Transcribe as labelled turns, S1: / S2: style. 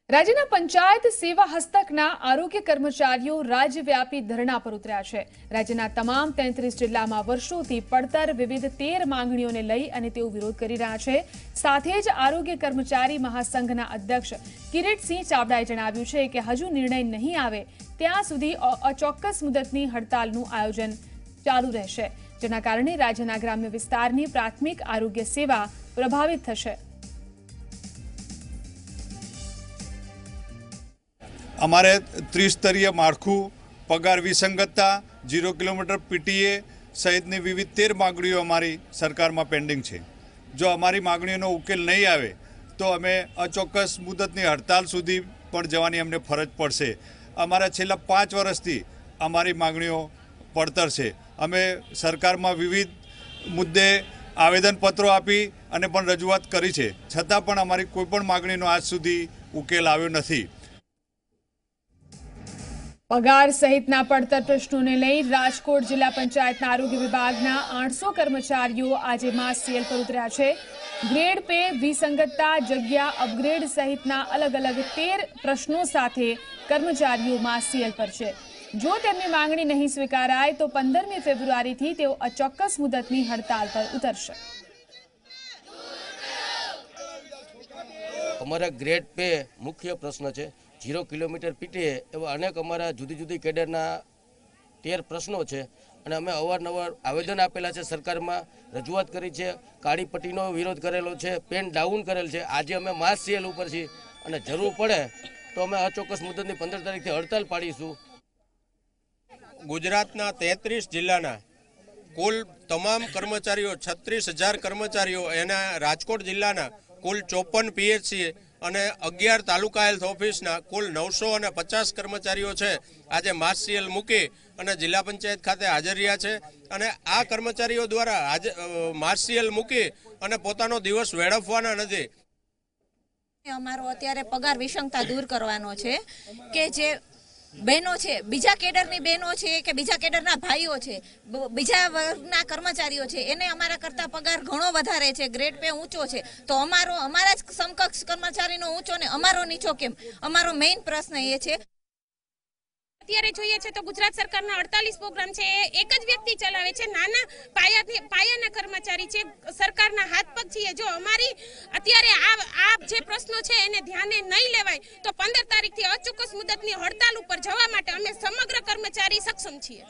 S1: રાજ્યના પંચાયત સેવા હસ્તકના આરોગ્ય કર્મચારીઓ રાજ્યવ્યાપી ધરણા પર ઉતર્યા છે। રાજ્યના તમામ 33 જિલ્લામાં વર્ષોથી પડતર વિવિધ 13 માંગણીઓને લઈ અને તેઓ વિરોધ કરી રહ્યા છે। સાથે જ આરોગ્ય કર્મચારી મહાસંઘના અધ્યક્ષ કિરીટસિંહ ચાવડાએ જણાવ્યું છે કે હજુ નિર્ણય નહીં આવે ત્યાં સુધી અચોક્કસ મુદતની હડતાલનું આયોજન ચાલુ રહેશે, જેના કારણે રાજ્યના ગ્રામ્ય વિસ્તારની પ્રાથમિક આરોગ્ય સેવા પ્રભાવિત થશે।
S2: અમારે ત્રિસ્તરીय माળખું, पगार विसंगतता, 0 किलोमीटर पीटीए सहितनी विविध 13 मागणीओ अमारी सरकार में पेन्डिंग है। जो अमारी मागणीओनो उकेल नहीं आवे तो अमे अचोक्कस मुदतनी हड़ताल सुधी पण जवानी अमने फरज पड़शे। अमारा छेल्ला 5 वर्षथी अमारी मागणीओ पड़तर छे। अमे सरकार में विविध मुद्दे आवेदनपत्रों आपी अने पण रजूआत करी छे, छतां पण अमारी कोईपण मागणीनो आज सुधी उकेल आव्यो नथी।
S1: पगार सहितना पड़तर प्रश्नों ने लई राजकोट जिला पंचायतना आरोग्य विभागना 800 कर्मचारीओ आज मास सीएल पर उतर्या छे। ग्रेड पे विसंगतता, जग्या अपग्रेड सहितना अलग अलग 13 प्रश्नों साथे कर्मचारीओ मास सीएल पर छे। जो तेमनी मांगणी नहीं स्वीकाराय तो 15 फेब्रुआरी थी तेओ अचोक्कस मुदतनी हड़ताल पर उतरशे।
S3: अमरा ग्रेड पे मुख्य प्रश्न है 0 किलोमीटर पीटीए एवं अनेक अमरा जुदी जुदी केडरना 13 प्रश्नों है। अमे अवारनवार आवेदन आपेला है, सरकार में रजूआत करी है, काળી પટ્ટીનો विरोध करेलो है, पेन डाउन करेल है। आज अमे मास सीएल पर छीए अने जरूर पड़े तो अमे अचोक्कस मुदतनी 15 तारीखथी हड़ताल पाड़ीशुं।
S4: गुजरातना 33 जिल्लाना कुल तमाम कर्मचारीओ 36,000 कर्मचारीओ एना राजकोट जिल्लाना कुल 54 पीएचसी અને 11 તાલુકા હેલ્થ ઓફિસના કુલ 950 કર્મચારીઓ છે આજે માસ સીએલ મૂકી અને જિલ્લા પંચાયત ખાતે હાજર રહ્યા છે। અને આ કર્મચારીઓ દ્વારા આજે માસ સીએલ મૂકી અને પોતાનો દિવસ વેડફવાના નથી।
S5: અમારો અત્યારે પગાર વિષમતા દૂર કરવાનો છે કે જે બહેનો છે, બીજા કેડરની બહેનો છે કે બીજા કેડરના ભાઈઓ છે, બીજા વર્ગના કર્મચારીઓ છે, એને અમારા કરતા પગાર ઘણો વધારે છે, ગ્રેડ पे ઊંચો છે, તો અમારા જ સમકક્ષ કર્મચારીનો ઊંચો ને અમારો નીચો કેમ? અમારો મેઇન પ્રશ્ન એ છે।
S6: અત્યારે જોઈએ છે તો ગુજરાત સરકારના 48 પ્રોગ્રામ છે, એક જ વ્યક્તિ ચલાવે છે, નાના પાયાના કર્મચારી છે, સરકારના હાથ પગ છીએ। જો અમારી અત્યારે આ જે પ્રશ્નો છે એને ધ્યાને નહીં લેવાય તો 15 તારીખથી અચોક્કસ મુદતની હડતાલ ઉપર જવા માટે અમે સમગ્ર કર્મચારી સક્ષમ છીએ।